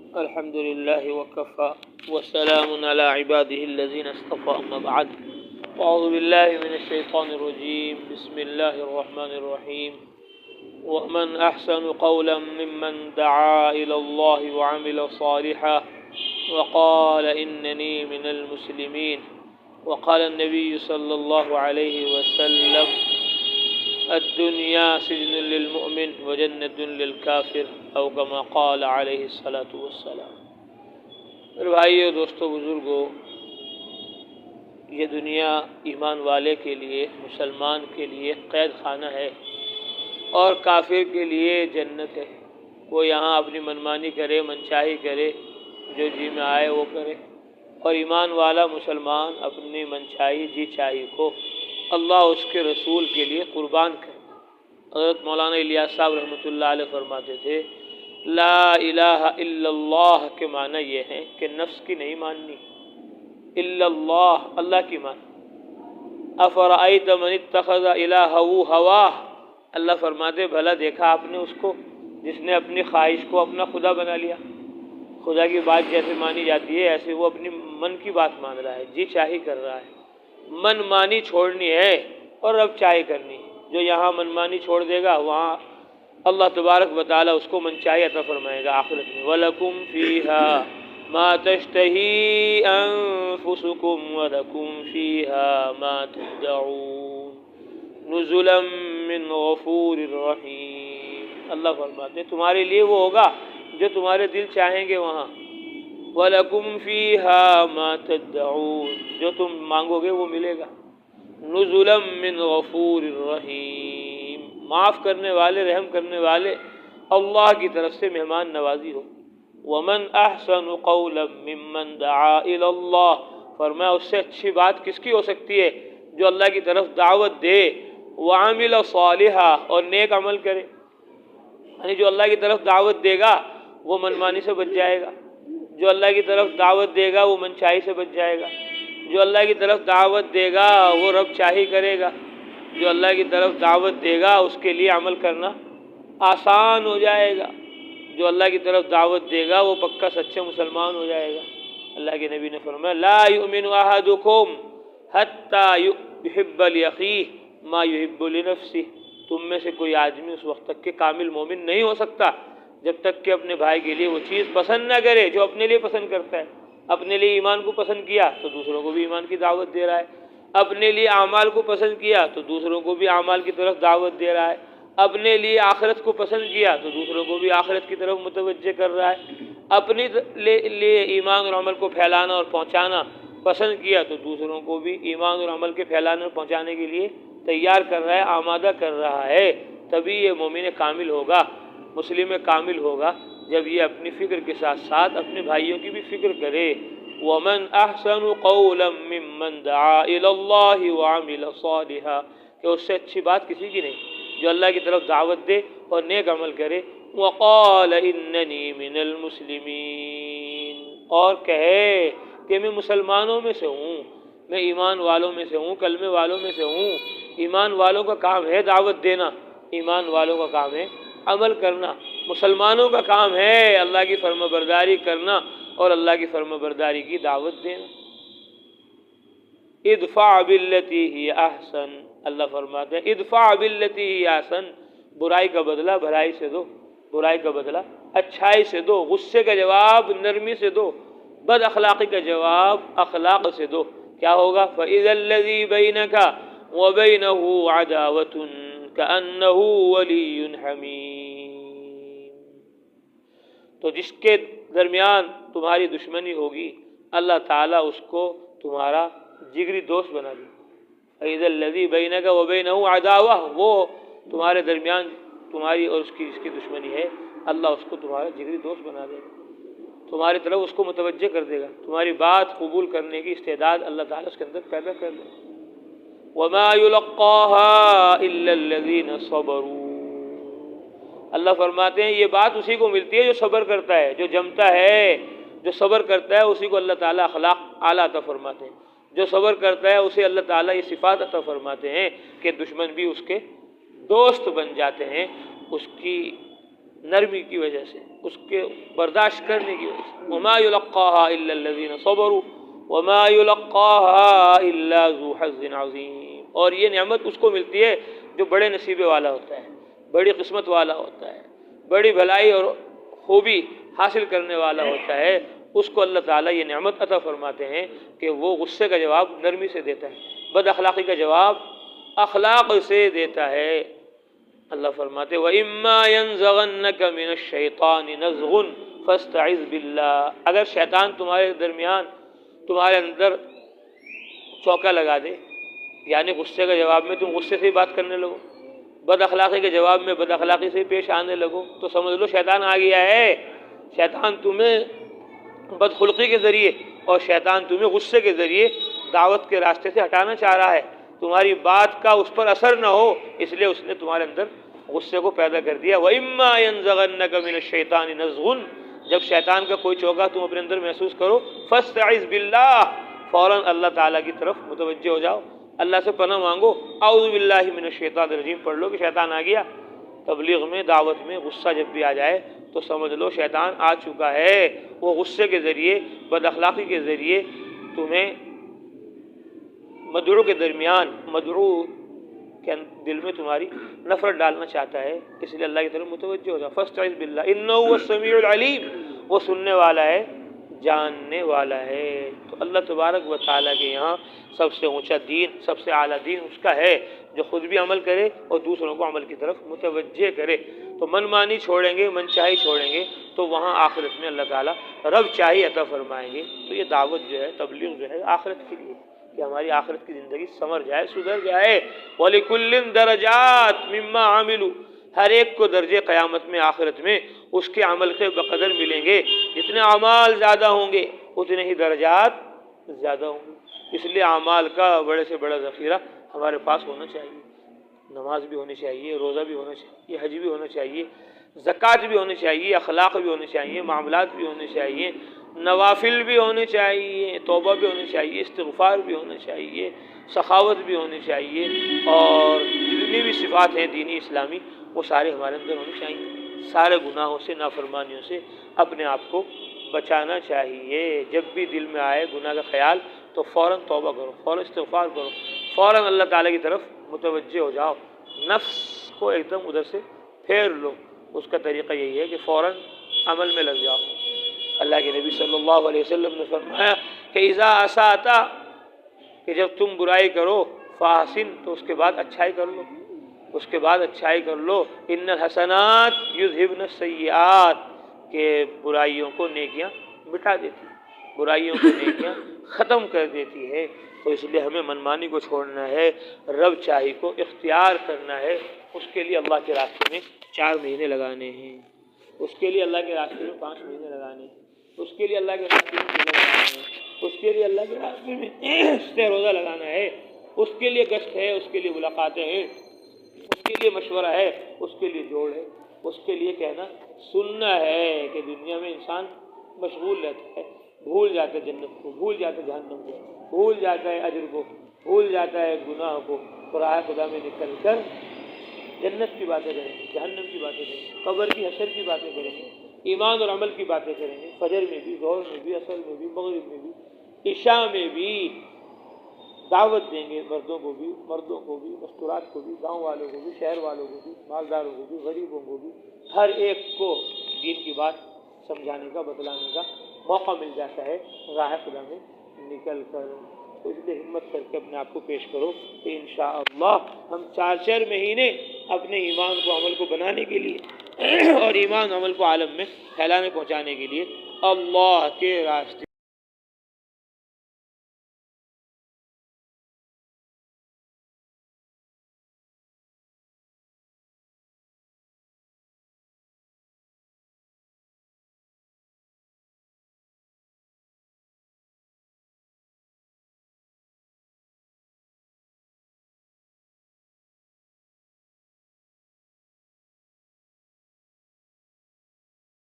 الحمد لله وكفى وسلام على عباده الذين اصطفى أما بعد. أعوذ بالله من الشيطان الرجيم. بسم الله الرحمن الرحيم. ومن أحسن قولا ممن دعا إلى الله وعمل صالحا وقال إنني من المسلمين. وقال النبي صلى الله عليه وسلم: الدنيا سجن للمؤمن وجنة للكافر او كما قال علیہ الصلوۃ والسلام. میرے بھائیو، دوستو، بزرگو، یہ دنیا ایمان والے کے لیے، مسلمان کے لیے قید خانہ ہے اور کافر کے لیے جنت ہے. وہ یہاں اپنی منمانی کرے، منچاہی کرے، جو جی میں آئے وہ کرے، اور ایمان والا مسلمان اپنی منچاہی جی چاہی کو اللہ اس کے رسول کے لیے قربان کرے. حضرت مولانا الیاس صاحب رحمۃ اللہ علیہ فرماتے تھے: لا الہ الا اللہ کے معنی یہ ہیں کہ نفس کی نہیں ماننی، الا اللہ، اللہ کی ماننی. افرأیت من اتخذ الہہ ہواہ، اللہ فرماتے بھلا دیکھا آپ نے اس کو جس نے اپنی خواہش کو اپنا خدا بنا لیا. خدا کی بات جیسے مانی جاتی ہے ایسے وہ اپنی من کی بات مان رہا ہے، جی چاہی کر رہا ہے. من مانی چھوڑنی ہے اور رب چاہی کرنی ہے. جو یہاں من مانی چھوڑ دے گا وہاں اللہ تبارک و تعالی اس کو منچاہی عطا فرمائے گا آخرت میں. وَلَكُمْ فِيهَا مَا تَشْتَهِي أَنفُسُكُمْ وَلَكُمْ فِيهَا مَا تَدَّعُونَ نُزُلًا مِّنْ غَفُورٍ رَحِيمٍ. اللہ فرماتے ہیں تمہارے لیے وہ ہوگا جو تمہارے دل چاہیں گے وہاں. وَلَكُمْ فِيهَا مَا تَدَّعُونَ، جو تم مانگو گے وہ ملے گا. نزلا من غفور رحیم، معاف کرنے والے، رحم کرنے والے اللہ کی طرف سے مہمان نوازی ہو. ومن احسن قولا ممن دعا الی اللہ، فرمایا اس سے اچھی بات کس کی ہو سکتی ہے جو اللہ کی طرف دعوت دے. وعمل صالحا، اور نیک عمل کرے. یعنی جو اللہ کی طرف دعوت دے گا وہ منمانی سے بچ جائے گا، جو اللہ کی طرف دعوت دے گا وہ منچائی سے بچ جائے گا، جو اللہ کی طرف دعوت دے گا وہ رب چاہی کرے گا، جو اللہ کی طرف دعوت دے گا اس کے لیے عمل کرنا آسان ہو جائے گا، جو اللہ کی طرف دعوت دے گا وہ پکا سچا مسلمان ہو جائے گا. اللہ کے نبی نے فرمایا: لا یؤمن احدکم حتی یحب لاخیہ ما یحب لنفسہ. تم میں سے کوئی آدمی اس وقت تک کہ کامل مومن نہیں ہو سکتا جب تک کہ اپنے بھائی کے لیے وہ چیز پسند نہ کرے جو اپنے لیے پسند کرتا ہے. اپنے لیے ایمان کو پسند کیا تو دوسروں کو بھی ایمان کی دعوت دے رہا ہے. اپنے لیے اعمال کو پسند کیا تو دوسروں کو بھی اعمال کی طرف دعوت دے رہا ہے. اپنے لیے آخرت کو پسند کیا تو دوسروں کو بھی آخرت کی طرف متوجہ کر رہا ہے. اپنے لیے ایمان اور عمل کو پھیلانا اور پہنچانا پسند کیا تو دوسروں کو بھی ایمان اور عمل کے پھیلانے اور پہنچانے کے لیے تیار کر رہا ہے، آمادہ کر رہا ہے. تبھی یہ مومن کامل ہوگا، مسلم کامل ہوگا جب یہ اپنی فکر کے ساتھ ساتھ اپنے بھائیوں کی بھی فکر کرے. وَمَنْ أَحْسَنُ قَوْلًا مِّمَّنْ دَعَا إِلَى اللَّهِ وَعَمِلَ صَالِحًا، کہ اس سے اچھی بات کسی کی نہیں جو اللہ کی طرف دعوت دے اور نیک عمل کرے. وَقَالَ إِنَّنِي مِنَ الْمُسْلِمِينَ، اور کہے کہ میں مسلمانوں میں سے ہوں، میں ایمان والوں میں سے ہوں، کلمے والوں میں سے ہوں. ایمان والوں کا کام ہے دعوت دینا، ایمان والوں کا کام ہے عمل کرنا. مسلمانوں کا کام ہے اللہ کی فرما برداری کرنا اور اللہ کی فرما برداری کی دعوت دینا. ادفع باللتی ہی احسن، اللہ فرماتے ہیں ادفع باللتی ہی احسن، برائی کا بدلہ بھلائی سے دو، برائی کا بدلہ اچھائی سے دو. غصے کا جواب نرمی سے دو، بد اخلاقی کا جواب اخلاق سے دو. کیا ہوگا؟ فَإِذَا الَّذِي بَيْنَكَ وَبَيْنَهُ عَدَاوَةٌ كَأَنَّهُ وَلِيٌّ حَمِيمٌ، تو جس کے درمیان تمہاری دشمنی ہوگی اللہ تعالیٰ اس کو تمہارا جگری دوست بنا دے. فَإِذَا الَّذِي بَيْنَكَ وَبَيْنَهُ عَدَاوَةٌ، وہ تمہارے درمیان تمہاری اور اس کی دشمنی ہے، اللہ اس کو تمہارا جگری دوست بنا دے گا، تمہاری طرف اس کو متوجہ کر دے گا، تمہاری بات قبول کرنے کی استعداد اللہ تعالیٰ اس کے اندر پیدا کر دے گا. وَمَا يُلَقَّاهَا إِلَّا الَّذِينَ صَبَرُوا، اللہ فرماتے ہیں یہ بات اسی کو ملتی ہے جو صبر کرتا ہے، جو جمتا ہے، جو صبر کرتا ہے اسی کو اللہ تعالیٰ اخلاق اعلیٰ عطا فرماتے ہیں. جو صبر کرتا ہے اسے اللہ تعالیٰ یہ صفات عطا فرماتے ہیں کہ دشمن بھی اس کے دوست بن جاتے ہیں، اس کی نرمی کی وجہ سے، اس کے برداشت کرنے کی وجہ سے۔ وما يلقاها الا الذين صبروا وما يلقاها الا ذو حظ عظیم، اور یہ نعمت اس کو ملتی ہے جو بڑے نصیبے والا ہوتا ہے، بڑی قسمت والا ہوتا ہے، بڑی بھلائی اور خوبی حاصل کرنے والا ہوتا ہے، اس کو اللہ تعالیٰ یہ نعمت عطا فرماتے ہیں کہ وہ غصے کا جواب نرمی سے دیتا ہے، بد اخلاقی کا جواب اخلاق سے دیتا ہے۔ اللہ فرماتے وَإِمَّا يَنزَغَنَّكَ مِنَ الشَّيْطَانِ نَزْغٌ فَاسْتَعِذْ بِاللَّهِ، اگر شیطان تمہارے درمیان تمہارے اندر چوکا لگا دے، یعنی غصے کا جواب میں تم غصے سے ہی بات کرنے لگو، بد اخلاقی کے جواب میں بد اخلاقی سے پیش آنے لگو، تو سمجھ لو شیطان آ گیا ہے۔ شیطان تمہیں بدخلقی کے ذریعے اور شیطان تمہیں غصے کے ذریعے دعوت کے راستے سے ہٹانا چاہ رہا ہے، تمہاری بات کا اس پر اثر نہ ہو، اس لیے اس نے تمہارے اندر غصے کو پیدا کر دیا۔ وَإِمَّا يَنزَغَنَّكَ مِنَ الشَّيْطَانِ نَزْغٌ، جب شیطان کا کوئی چوکا تم اپنے اندر محسوس کرو، فَاسْتَعِذْ بِاللَّهِ، فوراً اللہ تعالیٰ کی طرف متوجہ ہو جاؤ، اللہ سے پناہ مانگو، اعوذ باللہ من الشیطان الرجیم پڑھ لو کہ شیطان آ گیا۔ تبلیغ میں دعوت میں غصہ جب بھی آ جائے تو سمجھ لو شیطان آ چکا ہے، وہ غصے کے ذریعے بد اخلاقی کے ذریعے تمہیں مدعو کے درمیان، مدعو کے دل میں تمہاری نفرت ڈالنا چاہتا ہے، اس لیے اللہ کی طرف متوجہ ہو جاؤ۔ فاستعذ باللہ انہ هو السمیع العلیم، وہ سننے والا ہے، جاننے والا ہے۔ تو اللہ تبارک و تعالیٰ کے یہاں سب سے اونچا دین، سب سے اعلیٰ دین اس کا ہے جو خود بھی عمل کرے اور دوسروں کو عمل کی طرف متوجہ کرے۔ تو من مانی چھوڑیں گے، من چاہی چھوڑیں گے تو وہاں آخرت میں اللہ تعالیٰ رب چاہی عطا فرمائیں گے۔ تو یہ دعوت جو ہے، تبلیغ جو ہے آخرت کے لیے، کہ ہماری آخرت کی زندگی سنور جائے، سدھر جائے۔ وَلِكُلٍّ دَرَجَاتٍ مِّمَّا عَمِلُوا، ہر ایک کو درجے قیامت میں، آخرت میں اس کے عمل کے بقدر ملیں گے، جتنے اعمال زیادہ ہوں گے اتنے ہی درجات زیادہ ہوں گے۔ اس لیے اعمال کا بڑے سے بڑا ذخیرہ ہمارے پاس ہونا چاہیے، نماز بھی ہونی چاہیے، روزہ بھی ہونا چاہیے، حج بھی ہونا چاہیے، زکوٰۃ بھی ہونی چاہیے، اخلاق بھی ہونے چاہیے، معاملات بھی ہونے چاہیے، نوافل بھی ہونے چاہیے، توبہ بھی ہونی چاہیے، استغفار بھی ہونا چاہیے، سخاوت بھی ہونی چاہیے، اور جتنی بھی صفات ہیں دینی اسلامی وہ سارے ہمارے اندر ہونے چاہیے۔ سارے گناہوں سے، نافرمانیوں سے اپنے آپ کو بچانا چاہیے۔ جب بھی دل میں آئے گناہ کا خیال تو فوراً توبہ کرو، فوراً استغفار کرو، فوراً اللہ تعالیٰ کی طرف متوجہ ہو جاؤ، نفس کو ایک دم ادھر سے پھیر لو۔ اس کا طریقہ یہی ہے کہ فوراً عمل میں لگ جاؤ۔ اللہ کے نبی صلی اللہ علیہ وسلم نے فرمایا کہ اذا اسأت، کہ جب تم برائی کرو، فاحسن، تو اس کے بعد اچھائی کر لو، اس کے بعد اچھائی کر لو۔ ان الحسنات یذہبن السیئات، کہ برائیوں کو نیکیاں مٹا دیتی، برائیوں کو نیکیاں ختم کر دیتی ہے۔ تو اس لیے ہمیں منمانی کو چھوڑنا ہے، رب چاہی کو اختیار کرنا ہے۔ اس کے لیے اللہ کے راستے میں 4 مہینے لگانے ہیں، اس کے لیے اللہ کے راستے میں 5 مہینے لگانے ہیں، اس کے لیے اللہ کے راستے میں 3 لگانے ہیں، اس کے لیے اللہ کے راستے میں 6 روزہ لگانا ہے، اس کے لیے گشت ہے، اس کے لیے ملاقاتیں ہیں، اس کے لیے مشورہ ہے، اس کے لیے جوڑ ہے، اس کے لیے کہنا سننا ہے کہ دنیا میں انسان مشغول رہتا ہے، بھول جاتا ہے جنت کو، بھول جاتا ہے جہنم کو، بھول جاتا ہے اجر کو، بھول جاتا ہے گناہ کو۔ تو راہ خدا میں نکل کر جنت کی باتیں کریں گے، جہنم کی باتیں کریں گے، قبر کی، حشر کی باتیں کریں گے، ایمان اور عمل کی باتیں کریں گے، فجر میں بھی، ظہر میں بھی، عصر میں بھی، مغرب میں بھی، عشاء میں بھی دعوت دیں گے، مردوں کو بھی، مستورات کو بھی، گاؤں والوں کو بھی، شہر والوں کو بھی، مالداروں کو بھی، غریبوں کو بھی، ہر ایک کو دین کی بات سمجھانے کا، بتلانے کا موقع مل جاتا ہے راہ خدا میں نکل کر۔ تو اس لیے ہمت کر کے اپنے آپ کو پیش کرو کہ انشاءاللہ ہم 4 مہینے اپنے ایمان کو، عمل کو بنانے کے لیے اور ایمان عمل کو عالم میں پھیلانے، پہنچانے کے لیے اللہ کے راستے